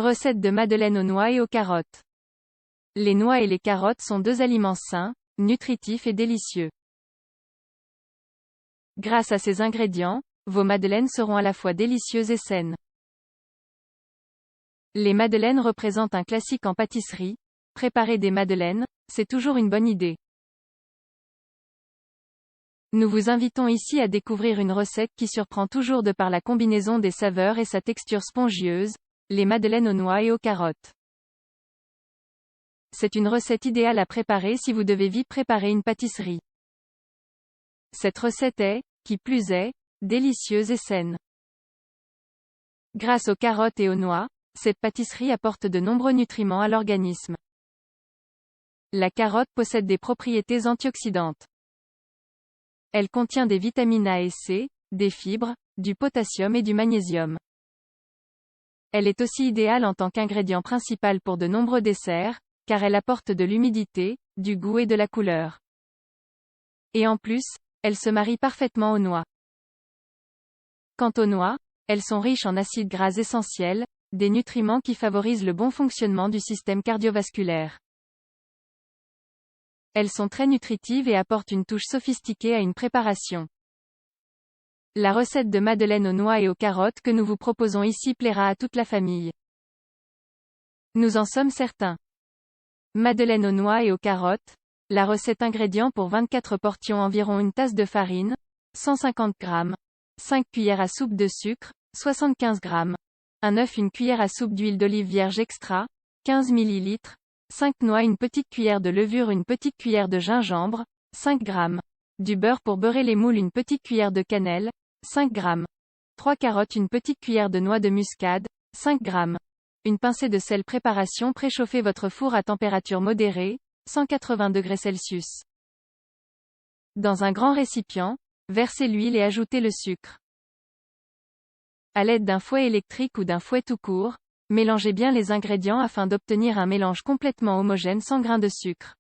Recette de madeleine aux noix et aux carottes. Les noix et les carottes sont deux aliments sains, nutritifs et délicieux. Grâce à ces ingrédients, vos madeleines seront à la fois délicieuses et saines. Les madeleines représentent un classique en pâtisserie. Préparer des madeleines, c'est toujours une bonne idée. Nous vous invitons ici à découvrir une recette qui surprend toujours de par la combinaison des saveurs et sa texture spongieuse, les madeleines aux noix et aux carottes. C'est une recette idéale à préparer si vous devez vite préparer une pâtisserie. Cette recette est, qui plus est, délicieuse et saine. Grâce aux carottes et aux noix, cette pâtisserie apporte de nombreux nutriments à l'organisme. La carotte possède des propriétés antioxydantes. Elle contient des vitamines A et C, des fibres, du potassium et du magnésium. Elle est aussi idéale en tant qu'ingrédient principal pour de nombreux desserts, car elle apporte de l'humidité, du goût et de la couleur. Et en plus, elle se marie parfaitement aux noix. Quant aux noix, elles sont riches en acides gras essentiels, des nutriments qui favorisent le bon fonctionnement du système cardiovasculaire. Elles sont très nutritives et apportent une touche sophistiquée à une préparation. La recette de madeleine aux noix et aux carottes que nous vous proposons ici plaira à toute la famille. Nous en sommes certains. Madeleine aux noix et aux carottes. La recette ingrédients pour 24 portions: environ une tasse de farine, 150 g, 5 cuillères à soupe de sucre, 75 g, un œuf, une cuillère à soupe d'huile d'olive vierge extra, 15 ml, 5 noix, une petite cuillère de levure, une petite cuillère de gingembre, 5 g, du beurre pour beurrer les moules, une petite cuillère de cannelle, 5 g, 3 carottes, une petite cuillère de noix de muscade, 5 g, une pincée de sel. Préparation: préchauffez votre four à température modérée, 180 degrés Celsius. Dans un grand récipient, versez l'huile et ajoutez le sucre. À l'aide d'un fouet électrique ou d'un fouet tout court, mélangez bien les ingrédients afin d'obtenir un mélange complètement homogène sans grains de sucre.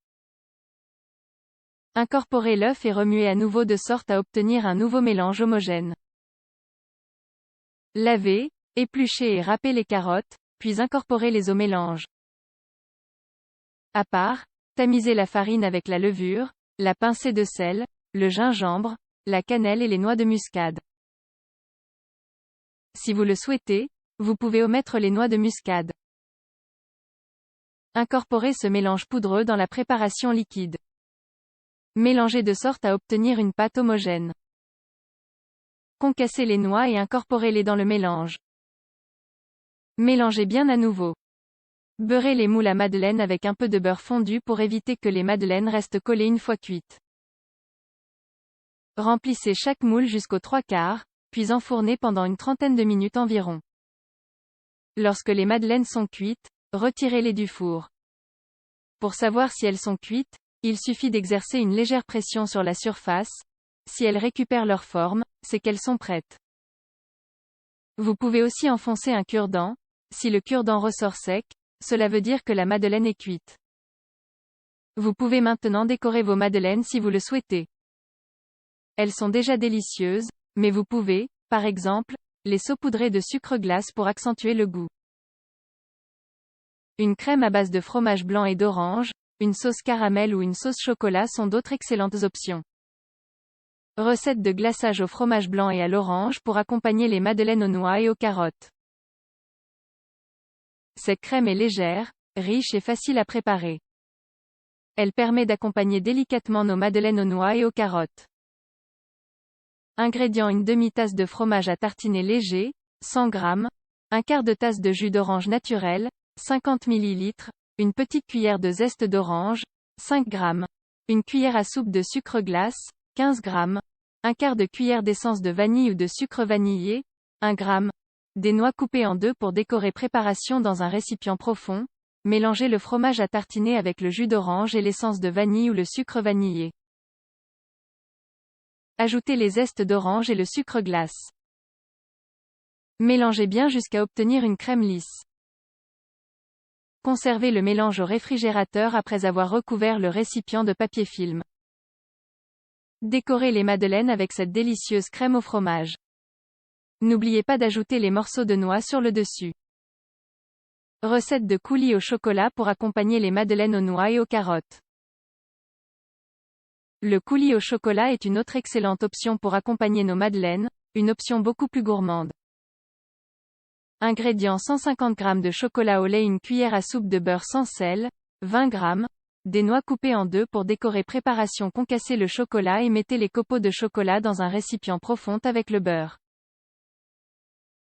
Incorporez l'œuf et remuez à nouveau de sorte à obtenir un nouveau mélange homogène. Lavez, épluchez et râpez les carottes, puis incorporez-les au mélange. À part, tamisez la farine avec la levure, la pincée de sel, le gingembre, la cannelle et les noix de muscade. Si vous le souhaitez, vous pouvez omettre les noix de muscade. Incorporez ce mélange poudreux dans la préparation liquide. Mélangez de sorte à obtenir une pâte homogène. Concassez les noix et incorporez-les dans le mélange. Mélangez bien à nouveau. Beurrez les moules à madeleine avec un peu de beurre fondu pour éviter que les madeleines restent collées une fois cuites. Remplissez chaque moule jusqu'aux 3/4, puis enfournez pendant une trentaine de minutes environ. Lorsque les madeleines sont cuites, retirez-les du four. Pour savoir si elles sont cuites, il suffit d'exercer une légère pression sur la surface. Si elles récupèrent leur forme, c'est qu'elles sont prêtes. Vous pouvez aussi enfoncer un cure-dent. Si le cure-dent ressort sec, cela veut dire que la madeleine est cuite. Vous pouvez maintenant décorer vos madeleines si vous le souhaitez. Elles sont déjà délicieuses, mais vous pouvez, par exemple, les saupoudrer de sucre glace pour accentuer le goût. Une crème à base de fromage blanc et d'orange, une sauce caramel ou une sauce chocolat sont d'autres excellentes options. Recette de glaçage au fromage blanc et à l'orange pour accompagner les madeleines aux noix et aux carottes. Cette crème est légère, riche et facile à préparer. Elle permet d'accompagner délicatement nos madeleines aux noix et aux carottes. Ingrédients: une demi-tasse de fromage à tartiner léger, 100 g, un quart de tasse de jus d'orange naturel, 50 ml, une petite cuillère de zeste d'orange, 5 g, une cuillère à soupe de sucre glace, 15 g, un quart de cuillère d'essence de vanille ou de sucre vanillé, 1 g, des noix coupées en deux pour décorer. Préparation: dans un récipient profond, mélangez le fromage à tartiner avec le jus d'orange et l'essence de vanille ou le sucre vanillé. Ajoutez les zestes d'orange et le sucre glace. Mélangez bien jusqu'à obtenir une crème lisse. Conservez le mélange au réfrigérateur après avoir recouvert le récipient de papier film. Décorez les madeleines avec cette délicieuse crème au fromage. N'oubliez pas d'ajouter les morceaux de noix sur le dessus. Recette de coulis au chocolat pour accompagner les madeleines aux noix et aux carottes. Le coulis au chocolat est une autre excellente option pour accompagner nos madeleines, une option beaucoup plus gourmande. Ingrédients: 150 g de chocolat au lait, une cuillère à soupe de beurre sans sel, 20 g, des noix coupées en deux pour décorer. Préparation: concassez le chocolat et mettez les copeaux de chocolat dans un récipient profond avec le beurre.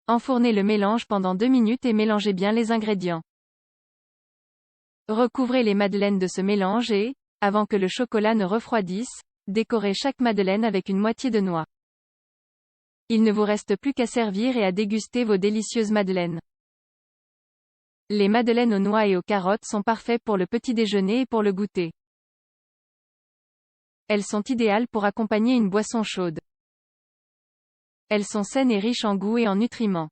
Enfournez le mélange pendant 2 minutes et mélangez bien les ingrédients. Recouvrez les madeleines de ce mélange et, avant que le chocolat ne refroidisse, décorez chaque madeleine avec une moitié de noix. Il ne vous reste plus qu'à servir et à déguster vos délicieuses madeleines. Les madeleines aux noix et aux carottes sont parfaites pour le petit déjeuner et pour le goûter. Elles sont idéales pour accompagner une boisson chaude. Elles sont saines et riches en goût et en nutriments.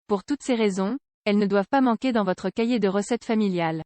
Pour toutes ces raisons, elles ne doivent pas manquer dans votre cahier de recettes familiales.